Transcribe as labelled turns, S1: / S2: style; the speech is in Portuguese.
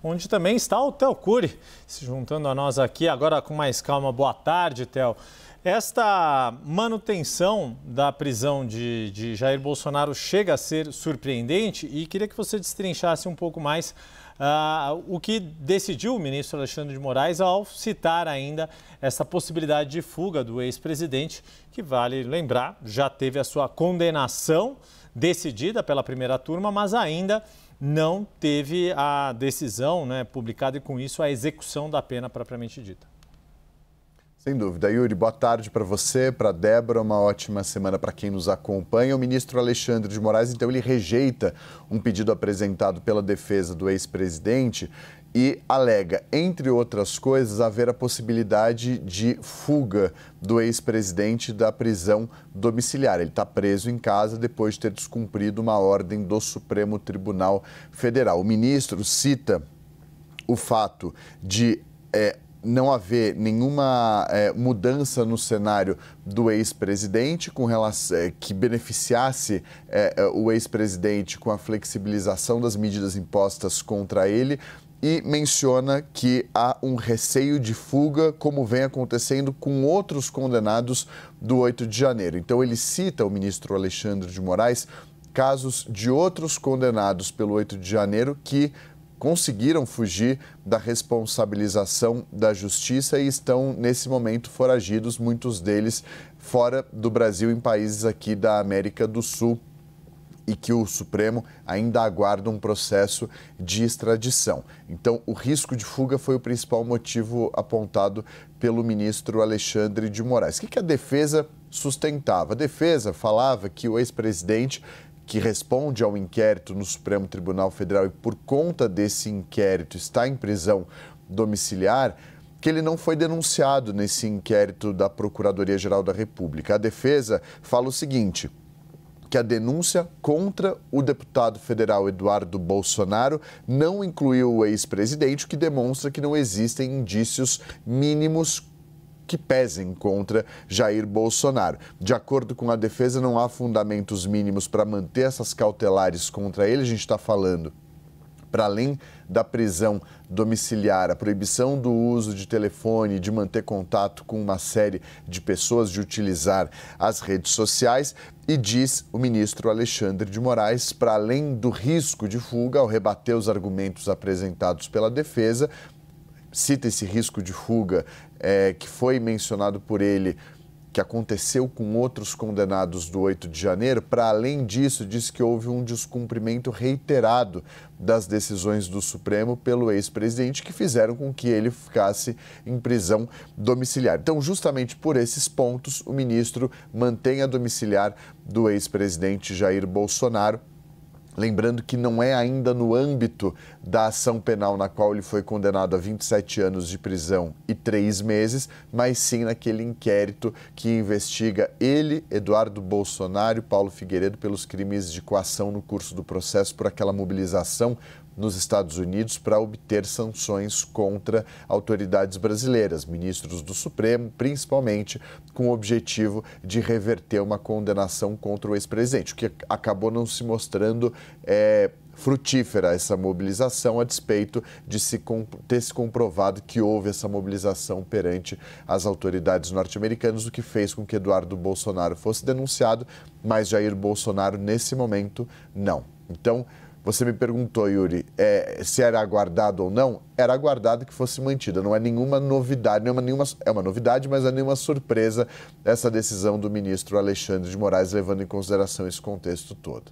S1: onde também está o Theo Cury, se juntando a nós aqui agora com mais calma. Boa tarde, Theo. Esta manutenção da prisão de Jair Bolsonaro chega a ser surpreendente e queria que você destrinchasse um pouco mais o que decidiu o ministro Alexandre de Moraes ao citar ainda essa possibilidade de fuga do ex-presidente, que, vale lembrar, já teve a sua condenação decidida pela primeira turma, mas ainda não teve a decisão, publicada, e com isso a execução da pena propriamente dita.
S2: Sem dúvida. Yuri, boa tarde para você, para a Débora, uma ótima semana para quem nos acompanha. O ministro Alexandre de Moraes, então, ele rejeita um pedido apresentado pela defesa do ex-presidente e alega, entre outras coisas, haver a possibilidade de fuga do ex-presidente da prisão domiciliar. Ele está preso em casa depois de ter descumprido uma ordem do Supremo Tribunal Federal. O ministro cita o fato de não haver nenhuma mudança no cenário do ex-presidente com relação que beneficiasse o ex-presidente com a flexibilização das medidas impostas contra ele, e menciona que há um receio de fuga, como vem acontecendo com outros condenados do 8 de janeiro. Então ele cita, o ministro Alexandre de Moraes, casos de outros condenados pelo 8 de janeiro que conseguiram fugir da responsabilização da justiça e estão, nesse momento, foragidos, muitos deles fora do Brasil, em países aqui da América do Sul, e que o Supremo ainda aguarda um processo de extradição. Então, o risco de fuga foi o principal motivo apontado pelo ministro Alexandre de Moraes. O que a defesa sustentava? A defesa falava que o ex-presidente, que responde ao inquérito no Supremo Tribunal Federal e por conta desse inquérito está em prisão domiciliar, que ele não foi denunciado nesse inquérito da Procuradoria-Geral da República. A defesa fala o seguinte, que a denúncia contra o deputado federal Eduardo Bolsonaro não incluiu o ex-presidente, o que demonstra que não existem indícios mínimos que pesem contra Jair Bolsonaro. De acordo com a defesa, não há fundamentos mínimos para manter essas cautelares contra ele. A gente está falando, para além da prisão domiciliar, a proibição do uso de telefone, de manter contato com uma série de pessoas, de utilizar as redes sociais. E diz o ministro Alexandre de Moraes, para além do risco de fuga, ao rebater os argumentos apresentados pela defesa, cita esse risco de fuga que foi mencionado por ele, que aconteceu com outros condenados do 8 de janeiro. Para além disso, diz que houve um descumprimento reiterado das decisões do Supremo pelo ex-presidente, que fizeram com que ele ficasse em prisão domiciliar. Então, justamente por esses pontos, o ministro mantém a domiciliar do ex-presidente Jair Bolsonaro. Lembrando que não é ainda no âmbito da ação penal na qual ele foi condenado a 27 anos de prisão e 3 meses, mas sim naquele inquérito que investiga ele, Eduardo Bolsonaro e Paulo Figueiredo pelos crimes de coação no curso do processo por aquela mobilização nos Estados Unidos para obter sanções contra autoridades brasileiras, ministros do Supremo, principalmente com o objetivo de reverter uma condenação contra o ex-presidente, o que acabou não se mostrando frutífera essa mobilização, a despeito de ter se comprovado que houve essa mobilização perante as autoridades norte-americanas, o que fez com que Eduardo Bolsonaro fosse denunciado, mas Jair Bolsonaro, nesse momento, não. Então, você me perguntou, Yuri, se era aguardado ou não? Era aguardado que fosse mantida. Não é nenhuma novidade, é uma novidade, mas não é nenhuma surpresa essa decisão do ministro Alexandre de Moraes, levando em consideração esse contexto todo.